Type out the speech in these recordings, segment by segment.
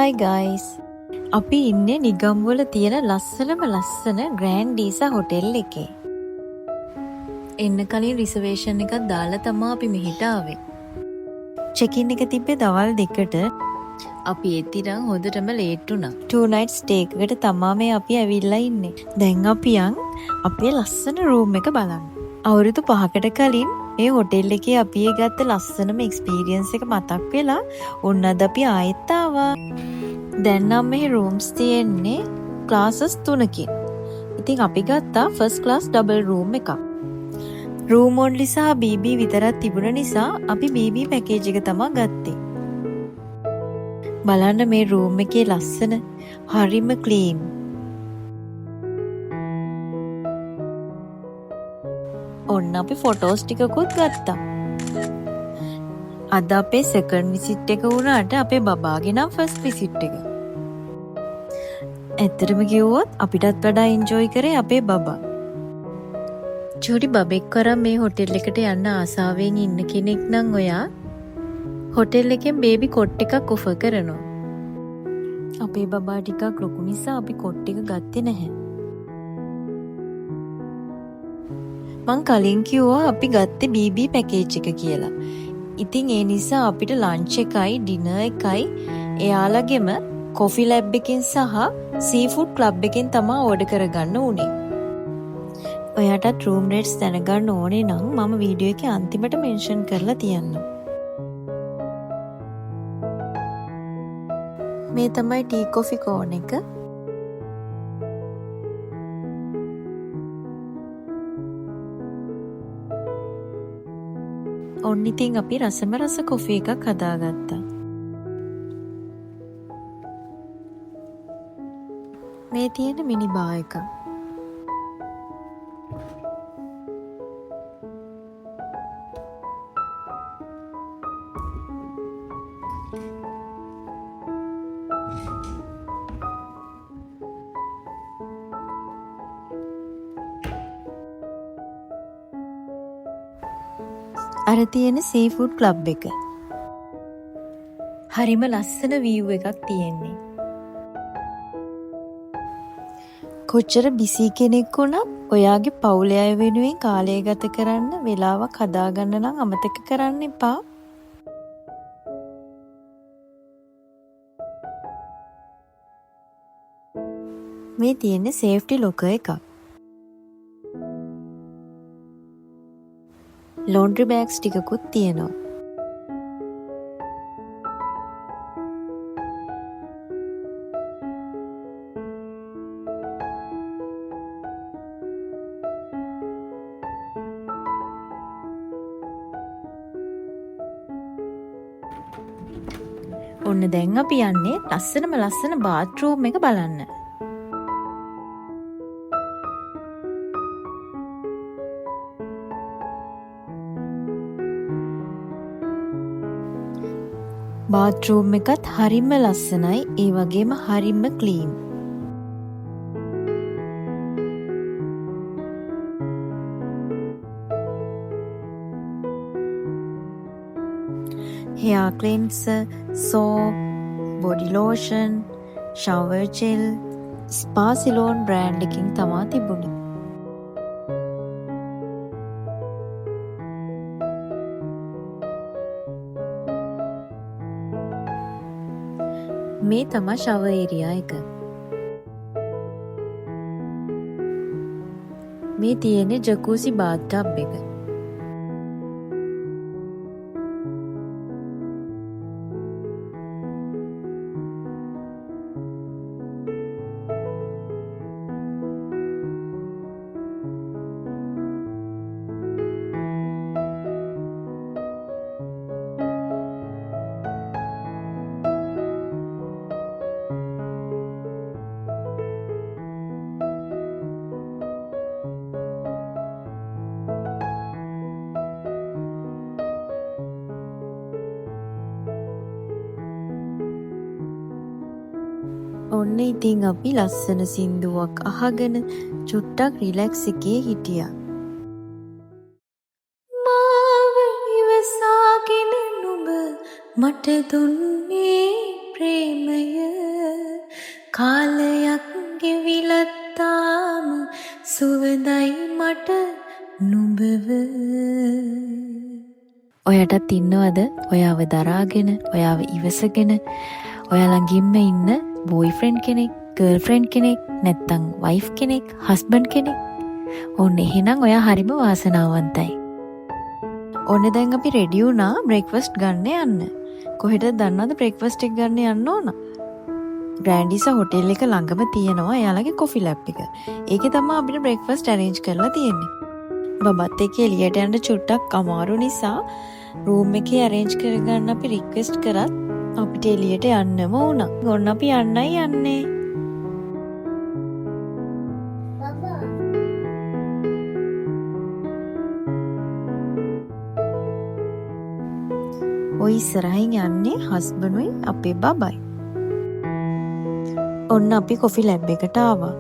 Hi guys. අපි ඉන්නේ නිගම්වල තියෙන ලස්සන ග්‍රෑන්ඩ් ඩීසා හොටෙල් එකේ. එන්න කලින් රිසර්වේෂන් එකක් දාලා තමයි අපි මෙහෙට ආවේ. චෙක්-ඉන් එක තිබ්බේ දවල් 2ට. අපි එතිරන් හොඳටම ලේට් වුණා. 2 night stay එකකට තමයි මේ අපි ඇවිල්ලා ඉන්නේ. දැන් අපි අපේ ලස්සන රූම් එක බලන්න. අවුරුදු 5කට කලින් මේ හොටෙල් එකේ අපි ගත්ත ලස්සනම එක්ස්පීරියන්ස් එක මතක් වෙලා ඔන්න අද අපි ආයෙත් ආවා. දැන් නම් මේ රූම්ස් තියෙන්නේ ක්ලාසස් 3කින්. ඉතින් අපි ගත්තා ෆස්ට් ක්ලාස් ඩබල් රූම් එකක්. රූම් ඔන්ලි සහ BB විතරක් තිබුණ නිසා අපි BB පැකේජ් එක තමයි ගත්තේ. බලන්න මේ රූම් එකේ ලස්සන හරිම ක්ලීන්. ඔන්න අපි ෆොටෝස් ටිකකුත් ගත්තා. අද අපේ සෙකන්ඩ් විසිට් එක වුණාට අපේ බබාගේ නම් ෆස්ට් විසිට් එක. ඇත්තටම කිව්වොත් අපිටත් වඩා එන්ජොයි කරේ අපේ බබා. චූටි බබෙක් කරන් මේ හොටෙල් එකට යන්න ආසාවෙන් ඉන්න කෙනෙක් නම් ඔයා හොටෙල් එකෙන් බේබි කොට් එකක් ඔෆර් කරනවා. අපේ බබා ටිකක් ලොකු නිසා අපි කොට් එක ගත්තේ නැහැ. මං කලින් කිව්වා අපි ගත්තේ BB පැකේජ් එක කියලා. ඉතින් ඒ නිසා අපිට ලන්ච් එකයි ඩිනර් එකයි එයාලගෙම කොෆි ලැබ් එකෙන් සහ සීෆුඩ් ක්ලබ් එකෙන් තමයි ඕඩර් කරගන්න උනේ. ඔයාටත් රූම් රේට්ස් දැනගන්න ඕනේ නම් මම වීඩියෝ එකේ අන්තිමට මෙන්ෂන් කරලා තියන්නම්. මේ තමයි ටී කොෆි කෝන් එක. ඔන්න ඉතින් අපි රසම රස කොෆි එකක් හදාගත්තා. මේ තියෙන මිනි බා එක. අර තියෙන සීෆුඩ් ක්ලබ් එක. හරිම ලස්සන view එකක් තියෙන්නේ. කොච්චර බිසි කෙනෙක් වුණත් ඔයාගේ පවුලේ අය වෙනුවෙන් කාලය ගත කරන්න වෙලාවක් හදාගන්න නම් අමතක කරන්න එපා. මේ තියෙන්නේ සේෆ්ටි ලොකර් එකක්. ලොන්ඩ්‍රි බෑග්ස් ටිකකුත් තියෙනවා. ඔන්න දැන් අපි යන්නේ ලස්සන බාත්රූම් එක බලන්න. බාත්රූම් එකත් හරිම ලස්සනයි, ඒ වගේම හරිම clean. hair cleanser, soap, body lotion, shower gel, spa salon brand එකකින් තමයි තිබුණේ. මේ තමයි shower area එක. මේ තියෙන්නේ jacuzzi bathtub එක. ඔන්න ඉතින් අපි ලස්සන සින්දුවක් අහගෙන චුට්ටක් රිලැක්ස් එකේ හිටියා. මාව ඉවසාගෙන නුඹ මට දුන්නේ ප්‍රේමය කාලයක් ගෙවිලත්තාම සුවදයි මට නුඹව. ඔයාටත් ඉන්නවද ඔයාව දරාගෙන, ඔයාව ඉවසගෙන, ඔයා ළඟින්ම ඉන්න බෝයිෆ්‍රෙන්ඩ් කෙනෙක්, ගර්ල්ෆ්‍රෙන්ඩ් කෙනෙක්, නැත්තම් වයිෆ් කෙනෙක්, හස්බන්ඩ් කෙනෙක්? ඔන්න එහෙනම් ඔයා හරිම වාසනාවන්තයි. ඔන්න දැන් අපි රෙඩි වුණා බ්‍රේක්ෆාස්ට් ගන්න යන්න. කොහෙටද දන්නවද බ්‍රේක්ෆාස්ට් එක ගන්න යන්න ඕන? ග්‍රෑන්ඩිසා හොටෙල් එක ළඟම තියෙනවා එයාලගේ කොෆි ලැබ් එක. ඒකේ තමයි අපිට බ්‍රේක්ෆාස්ට් අරේන්ජ් කරලා තියෙන්නේ. බබත් එක්ක එළියට යන්න චුට්ටක් අමාරු නිසා රූම් එකේ අරේන්ජ් කරගන්න අපි රික්වෙස්ට් කරත් අපිට එළියට යන්නම වුණා. ඔන්න අපි යන්නයි යන්නේ. ඔය ඉස්සරහින් යන්නේ හස්බන්ඩ්ුයි අපේ බබයි. ඔන්න අපි කොෆි ලැබ් එකට ආවා.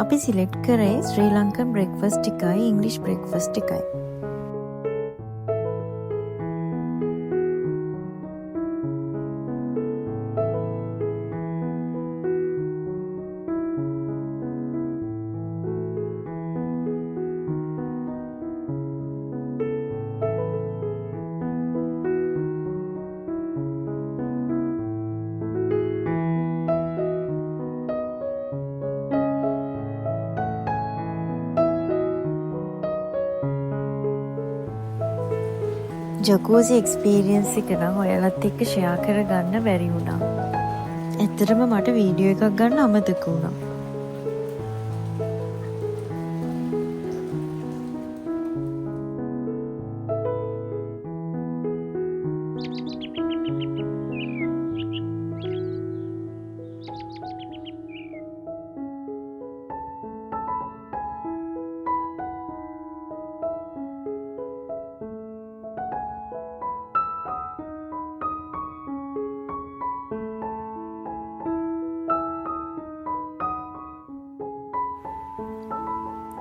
අපි සිලෙක්ට් කරේ ශ්‍රී ලංකන් බ්‍රේක්ෆාස්ට් එකයි ඉංග්ලිෂ් බ්‍රේක්ෆාස්ට් එකයි. ජකූසි එක්ස්පීරියන්ස් එක නම් ඔයාලත් එක්ක ෂෙයා කරගන්න බැරි වුණා. ඇත්තටම මට වීඩියෝ එකක් ගන්න අමතක වුණා.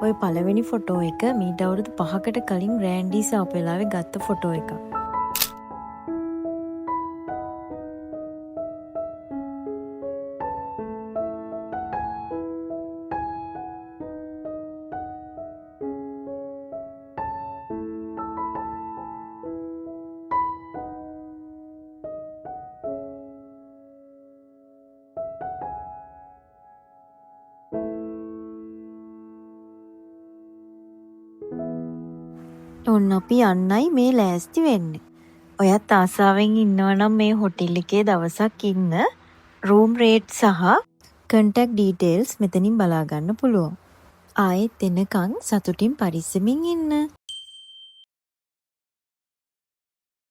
ඔය පළවෙනි ෆොටෝ එක මීට අවුරුදු 5කට කලින් ග්‍රෑන්ඩිසා ආපු වෙලාවේ ගත්ත ෆොටෝ එකක්. ඔන්න අපි යන්නයි මේ ලෑස්ති වෙන්නේ. ඔයත් ආසාවෙන් ඉන්නවනම් මේ හොටෙල් එකේ දවසක් ඉන්න රූම් රේට් සහ කන්ටැක්ට් ඩීටේල්ස් මෙතනින් බලා ගන්න පුළුවන්. ආයෙත් එනකන් සතුටින් පරිස්සමින් ඉන්න.